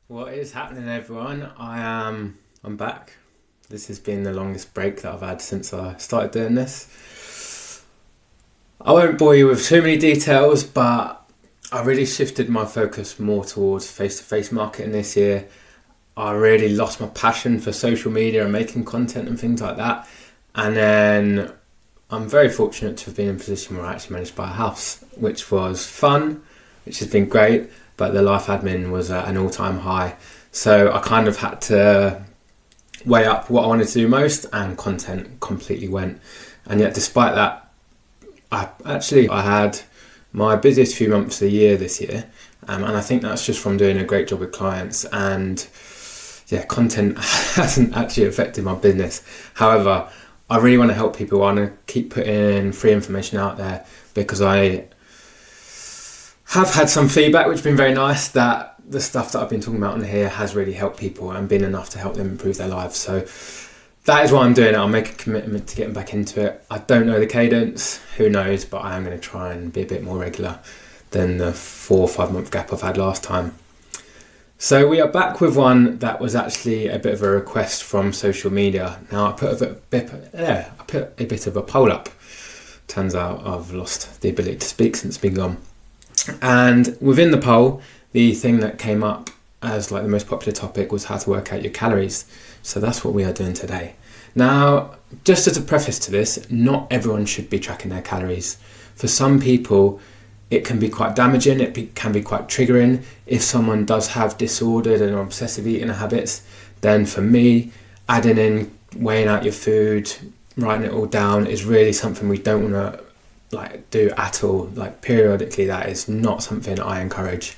What is happening, everyone? I'm back. This has been the longest break that I've had since I started doing this. I won't bore you with too many details, but I really shifted my focus more towards face-to-face marketing this year. I really lost my passion for social media and making content and things like that. And then I'm very fortunate to have been in a position where I actually managed to buy a house, which was fun, which has been great. But the life admin was at an all-time high. So I kind of had to weigh up what I wanted to do most, and content completely went. And yet despite that, I had my busiest few months of the year this year. And I think that's just from doing a great job with clients. And yeah, content hasn't actually affected my business. However, I really want to help people. I want to keep putting free information out there because I have had some feedback which has been very nice, that the stuff that I've been talking about on here has really helped people and been enough to help them improve their lives. So that is why I'm doing it. I'll make a commitment to getting back into it. I don't know the cadence, who knows, but I am going to try and be a bit more regular than the 4 or 5 month gap I've had last time. So we are back with one that was actually a bit of a request from social media. Now I put a bit of a poll up. Turns out I've lost the ability to speak since it's been gone. And within the poll, the thing that came up as like the most popular topic was how to work out your calories. So that's what we are doing today. Now, just as a preface to this, not everyone should be tracking their calories. For some people, it can be quite damaging, can be quite triggering. If someone does have disordered and obsessive eating habits, then for me, adding in weighing out your food, writing it all down is really something we don't want to do at all. Periodically, that is not something I encourage.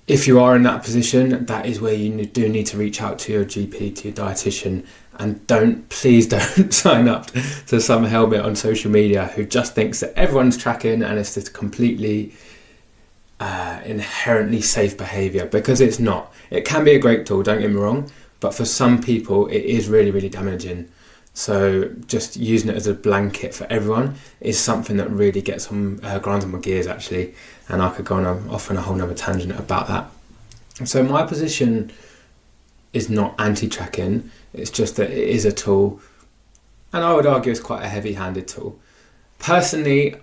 If you are in that position, that is where you do need to reach out to your GP, to your dietitian, and please don't sign up to some helmet on social media who just thinks that everyone's tracking and it's just completely inherently safe behavior, because it's not. It can be a great tool, don't get me wrong, but for some people it is really, really damaging. So just using it as a blanket for everyone is something that really grinds on my gears, actually. And I could go off on a whole nother tangent about that. So my position is not anti-tracking. It's just that it is a tool. And I would argue it's quite a heavy-handed tool. Personally,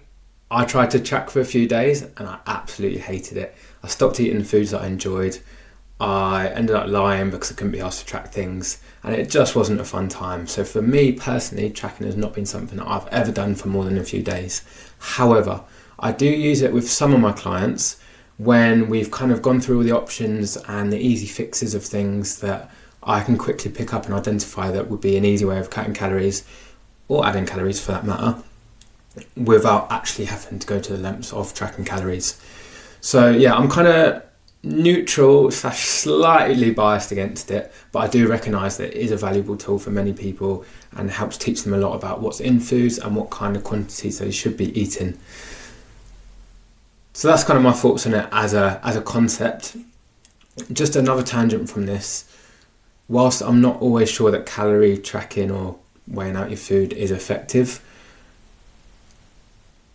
I tried to track for a few days and I absolutely hated it. I stopped eating the foods that I enjoyed. I ended up lying because I couldn't be asked to track things, and it just wasn't a fun time. So for me personally, tracking has not been something that I've ever done for more than a few days. However, I do use it with some of my clients when we've kind of gone through all the options and the easy fixes of things that I can quickly pick up and identify that would be an easy way of cutting calories, or adding calories for that matter, without actually having to go to the lengths of tracking calories. So yeah, I'm kind of neutral / slightly biased against it, but I do recognise that it is a valuable tool for many people and helps teach them a lot about what's in foods and what kind of quantities they should be eating. So that's kind of my thoughts on it as a concept. Just another tangent from this. Whilst I'm not always sure that calorie tracking or weighing out your food is effective,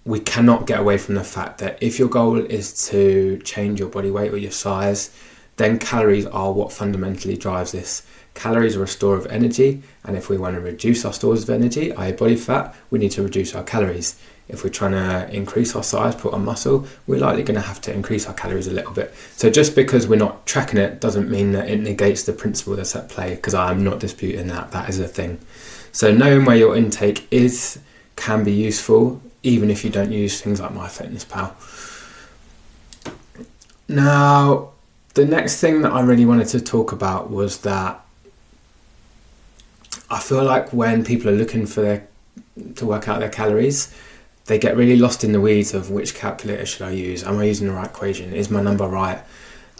we cannot get away from the fact that if your goal is to change your body weight or your size, then calories are what fundamentally drives this. Calories are a store of energy, and if we want to reduce our stores of energy, i.e. body fat, we need to reduce our calories. If we're trying to increase our size, put on muscle, we're likely going to have to increase our calories a little bit. So just because we're not tracking it doesn't mean that it negates the principle that's at play, because I am not disputing that. That is a thing. So knowing where your intake can be useful, even if you don't use things like MyFitnessPal. Now, the next thing that I really wanted to talk about was that I feel like when people are looking to work out their calories, they get really lost in the weeds of which calculator should I use? Am I using the right equation? Is my number right?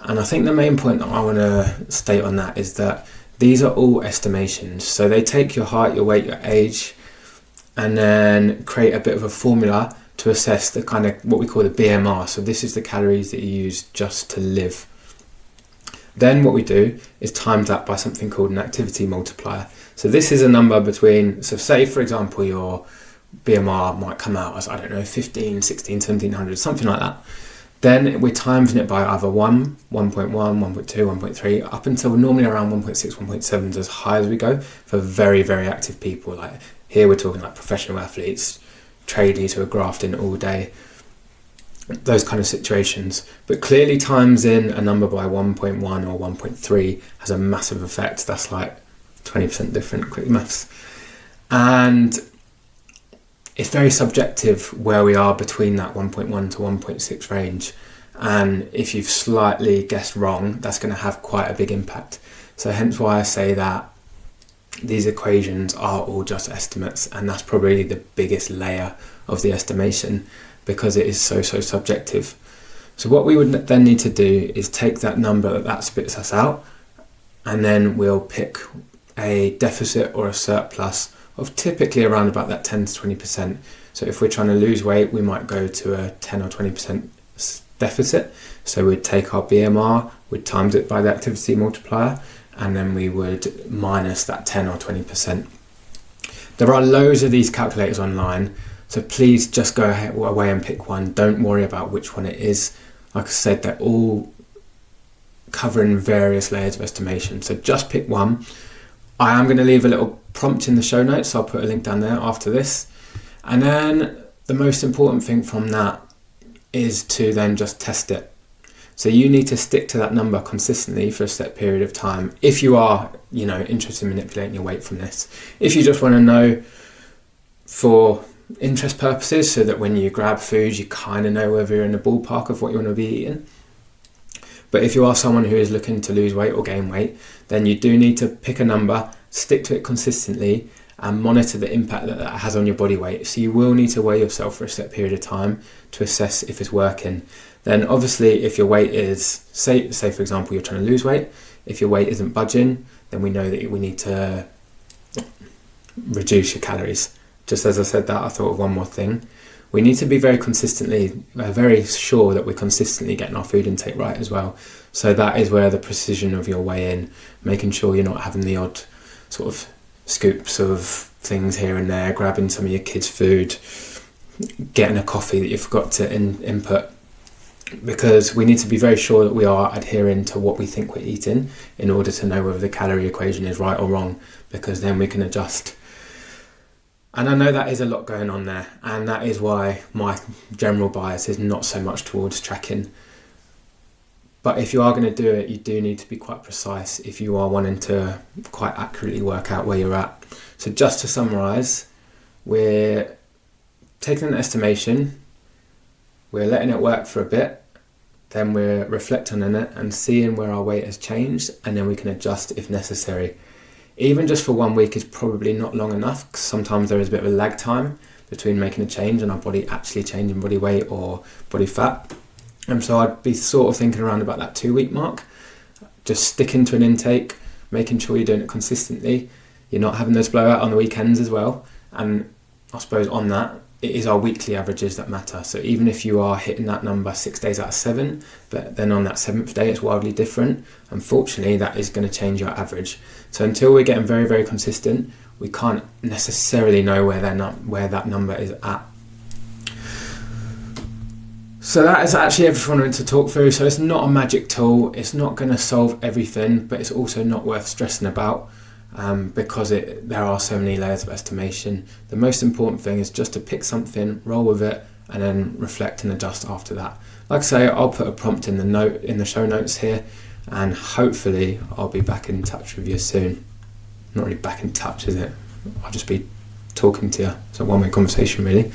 And I think the main point that I want to state on that is that these are all estimations. So they take your height, your weight, your age, and then create a bit of a formula to assess the kind of what we call the BMR. So this is the calories that you use just to live. Then what we do is times that by something called an activity multiplier. So this is a number between, so say for example your BMR might come out as, 15, 16, 1700, something like that. Then we're timesing it by either 1, 1.1, 1.2, 1.3, up until normally around 1.6, 1.7 as high as we go for very, very active people. Like here we're talking like professional athletes, tradies who are grafting all day, those kind of situations. But clearly timesing a number by 1.1 or 1.3 has a massive effect. That's like 20% different, quick maths. And it's very subjective where we are between that 1.1 to 1.6 range, and if you've slightly guessed wrong, that's going to have quite a big impact. So hence why I say that these equations are all just estimates, and that's probably the biggest layer of the estimation because it is so subjective. So what we would then need to do is take that number that spits us out, and then we'll pick a deficit or a surplus of typically around about that 10 to 20%. So if we're trying to lose weight, we might go to a 10 or 20% deficit. So we'd take our BMR, we'd times it by the activity multiplier, and then we would minus that 10 or 20%. There are loads of these calculators online, so please just go away and pick one. Don't worry about which one it is. Like I said, they're all covering various layers of estimation, so just pick one. I am going to leave a little prompt in the show notes, so I'll put a link down there after this. And then the most important thing from that is to then just test it. So you need to stick to that number consistently for a set period of time if you are, interested in manipulating your weight from this. If you just want to know for interest purposes, so that when you grab food you kind of know whether you're in the ballpark of what you want to be eating. But if you are someone who is looking to lose weight or gain weight, then you do need to pick a number, stick to it consistently, and monitor the impact that that has on your body weight. So you will need to weigh yourself for a set period of time to assess if it's working. Then obviously if your weight is, say for example you're trying to lose weight, if your weight isn't budging, then we know that we need to reduce your calories. Just as I said that, I thought of one more thing. We need to be very sure that we're consistently getting our food intake right as well. So that is where the precision of your weigh-in, making sure you're not having the odd sort of scoops of things here and there, grabbing some of your kids' food, getting a coffee that you forgot to input. Because we need to be very sure that we are adhering to what we think we're eating in order to know whether the calorie equation is right or wrong, because then we can adjust. And I know that is a lot going on there, and that is why my general bias is not so much towards tracking. But if you are going to do it, you do need to be quite precise if you are wanting to quite accurately work out where you're at. So just to summarise, we're taking an estimation, we're letting it work for a bit, then we're reflecting on it and seeing where our weight has changed, and then we can adjust if necessary. Even just for 1 week is probably not long enough, because sometimes there is a bit of a lag time between making a change and our body actually changing body weight or body fat. And so I'd be sort of thinking around about that 2 week mark, just sticking to an intake, making sure you're doing it consistently. You're not having those blowout on the weekends as well. And I suppose on that, it is our weekly averages that matter. So even if you are hitting that number 6 days out of 7, but then on that 7th day it's wildly different, unfortunately that is going to change your average. So until we're getting very, very consistent, we can't necessarily know where that number is at. So that is actually everything I wanted to talk through. So it's not a magic tool, it's not going to solve everything, but it's also not worth stressing about. Because there are so many layers of estimation. The most important thing is just to pick something, roll with it, and then reflect and adjust after that. Like I say, I'll put a prompt in the show notes here, and hopefully I'll be back in touch with you soon. Not really back in touch, is it? I'll just be talking to you. It's a one-way conversation really.